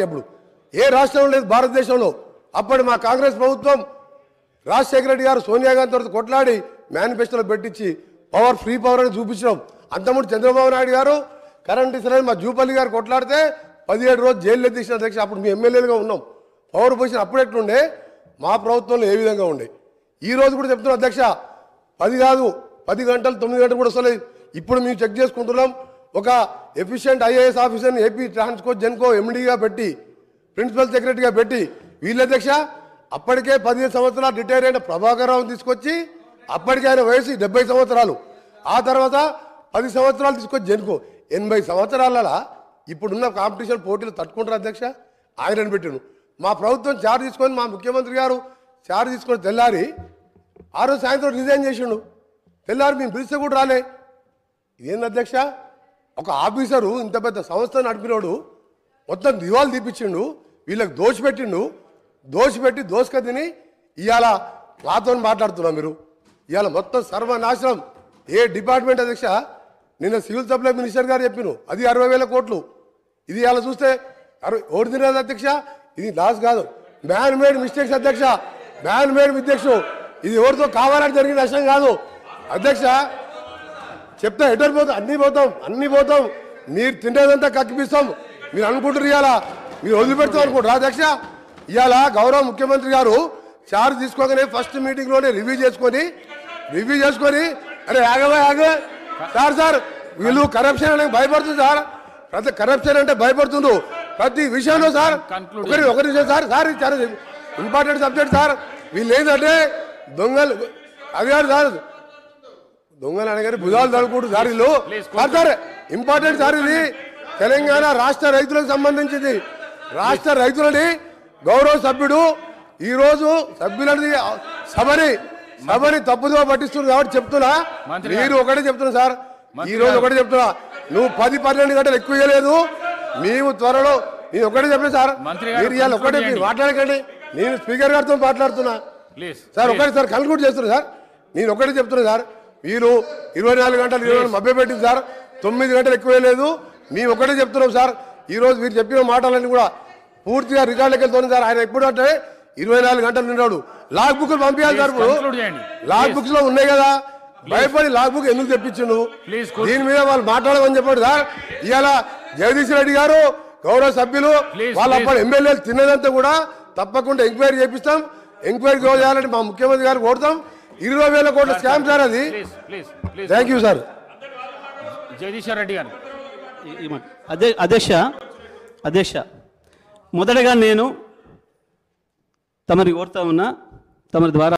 ఎప్పుడు ఏ రాష్ట్రంలో లేదు భారతదేశంలో. అప్పటి మా కాంగ్రెస్ ప్రభుత్వం రాజశేఖర రెడ్డి గారు సోనియా గాంధీ తోటి కొట్లాడి మేనిఫెస్టోలో పెట్టించి పవర్ ఫ్రీ పవర్ అని చూపించినాం. అంతకుముందు చంద్రబాబు నాయుడు గారు కరెంట్ ఇస్తారని మా జూపల్లి గారు కొట్లాడితే 17 రోజులు జైల్లో తీసిన అధ్యక్ష. అప్పుడు మీ ఎమ్మెల్యేలుగా ఉన్నాం. పవర్ పొజిషన్ అప్పుడు ఎట్లుండే, మా ప్రభుత్వంలో ఏ విధంగా ఉండే. ఈ రోజు కూడా చెప్తున్నాం అధ్యక్ష, 10 కాదు 10 గంటలు 9 గంటలు కూడా వస్తలేదు. ఇప్పుడు మేము చెక్ చేసుకుంటున్నాం. ఒక ఎఫిషియెంట్ ఐఏఎస్ ఆఫీసర్ని ఏపీ ట్రాన్స్కో జెన్కో ఎండీగా పెట్టి ప్రిన్సిపల్ సెక్రటరీగా పెట్టి వీళ్ళ అధ్యక్ష అప్పటికే 15 సంవత్సరాలు రిటైర్ అయిన ప్రభాకర్ రావుని తీసుకొచ్చి, అప్పటికే ఆయన వయసు 70 సంవత్సరాలు, ఆ తర్వాత 10 సంవత్సరాలు తీసుకొచ్చి జెన్కో 80 సంవత్సరాల ఇప్పుడున్న కాంపిటీషన్ పోటీలు తట్టుకుంటారు అధ్యక్ష. ఆయనను పెట్టిను. మా ప్రభుత్వం చార్జ్ తీసుకొని మా ముఖ్యమంత్రి గారు చార్జ్ తీసుకొని తెల్లారి ఆ రోజు సాయంత్రం రిజైన్ చేసిండు. తెల్లారి మేము పిలిస్తే కూడా రాలే. ఇదేంది అధ్యక్ష, ఒక ఆఫీసరు ఇంత పెద్ద సంస్థ నడిపినోడు మొత్తం దివాలు తీపిచ్చిండు, వీళ్ళకి దోషపెట్టిండు. దోషపెట్టి దోసుక తిని ఇవాళ మాతో మాట్లాడుతున్నాం. మీరు ఇవాళ మొత్తం సర్వనాశనం. ఏ డిపార్ట్మెంట్ అధ్యక్ష, నిన్న సివిల్ సప్లై మినిస్టర్ గారు చెప్పిను అది 60,000 కోట్లు. ఇది ఇవాళ చూస్తే ఓడి తినదు అధ్యక్ష. ఇది లాస్ కాదు, మ్యాన్ మేడ్ మిస్టేక్స్ అధ్యక్ష, మ్యాన్ మేడ్ మిస్టేక్స్. ఇది ఎవరితో కావాలని జరిగిన నష్టం కాదు అధ్యక్ష. చెప్తా ఎటర్ పోతాం, అన్నీ పోతాం. మీరు తిండేదంతా కక్కిపిస్తాం. మీరు అనుకుంటారు ఇవాళ మీరు వదిలిపెడతాం అనుకుంటారు అధ్యక్ష. ఇవాళ గౌరవ ముఖ్యమంత్రి గారు చార్జ్ తీసుకోగానే ఫస్ట్ మీటింగ్లోనే రివ్యూ చేసుకొని అరే ఆగవే సార్ వీళ్ళు కరప్షన్ అంటే భయపడుతుంది సార్. ప్రతి కరప్షన్ అంటే భయపడుతుండ్రు ప్రతి విషయంలో సార్. ఒకరి సార్ చాలా ఇంపార్టెంట్ సబ్జెక్ట్ సార్. వీళ్ళు ఏంటంటే దొంగలు అది కాదు సార్, దొంగలు అనగానే భుజాలు తడుకుంటు సార్ వీళ్ళు సార్. ఇంపార్టెంట్ సార్ ఇది తెలంగాణ రాష్ట్ర రైతులకు సంబంధించింది. రాష్ట్ర రైతులని గౌరవ సభ్యుడు ఈరోజు సభ్యులని సభని తప్పుదో పట్టిస్తున్నారు కాబట్టి చెప్తున్నా. మీరు ఒకటే చెప్తున్నా సార్, ఈ రోజు ఒకటే చెప్తున్నా, నువ్వు 10-12 గంటలు ఎక్కువ ఇవ్వలేదు. మేము త్వరలో నేను ఒకటే చెప్పిన సార్, మీరు ఇవాళ ఒకటే మీరు మాట్లాడకండి. నేను స్పీకర్ గారితో మాట్లాడుతున్నా సార్. ఒకటే సార్ కన్క్లూడ్ చేస్తున్నా సార్. నేను ఒకటే చెప్తున్నా సార్, మీరు 24 గంటలు 20 మభ్య పెట్టింది సార్. 9 గంటలు ఎక్కువ లేదు. మేము ఒకటే చెప్తున్నాం సార్. ఈ రోజు మీరు చెప్పిన మాటలన్నీ కూడా పూర్తిగా రికార్డులకు వెళ్తుంది సార్. ఆయన ఎప్పుడు అంటే 24 గంటలు నిన్నాడు. లాగ్ బుక్ పంపించాలి సార్. ఇప్పుడు లాగ్ బుక్స్ లో ఉన్నాయి కదా, భయపడి లాగ్ బుక్ ఎందుకు తెప్పించిండు? దీని మీద వాళ్ళు మాట్లాడమని చెప్పాడు సార్. ఇవాళ జగదీష్ రెడ్డి గారు గౌరవ సభ్యులు వాళ్ళ అప్పుడు ఎమ్మెల్యేలు తిన్నదంతా కూడా తప్పకుండా ఎంక్వైరీ చేపిస్తాం. ఎంక్వైరీ చేయాలంటే మా ముఖ్యమంత్రి గారు కోరుతాం. 20,000 కోట్ల స్కామ్ సార్ అది. Thank you sir. Jagadish Reddy గారు. అధ్యక్ష మొదటగా నేను తమరి కోరుతా ఉన్నా, తమరి ద్వారా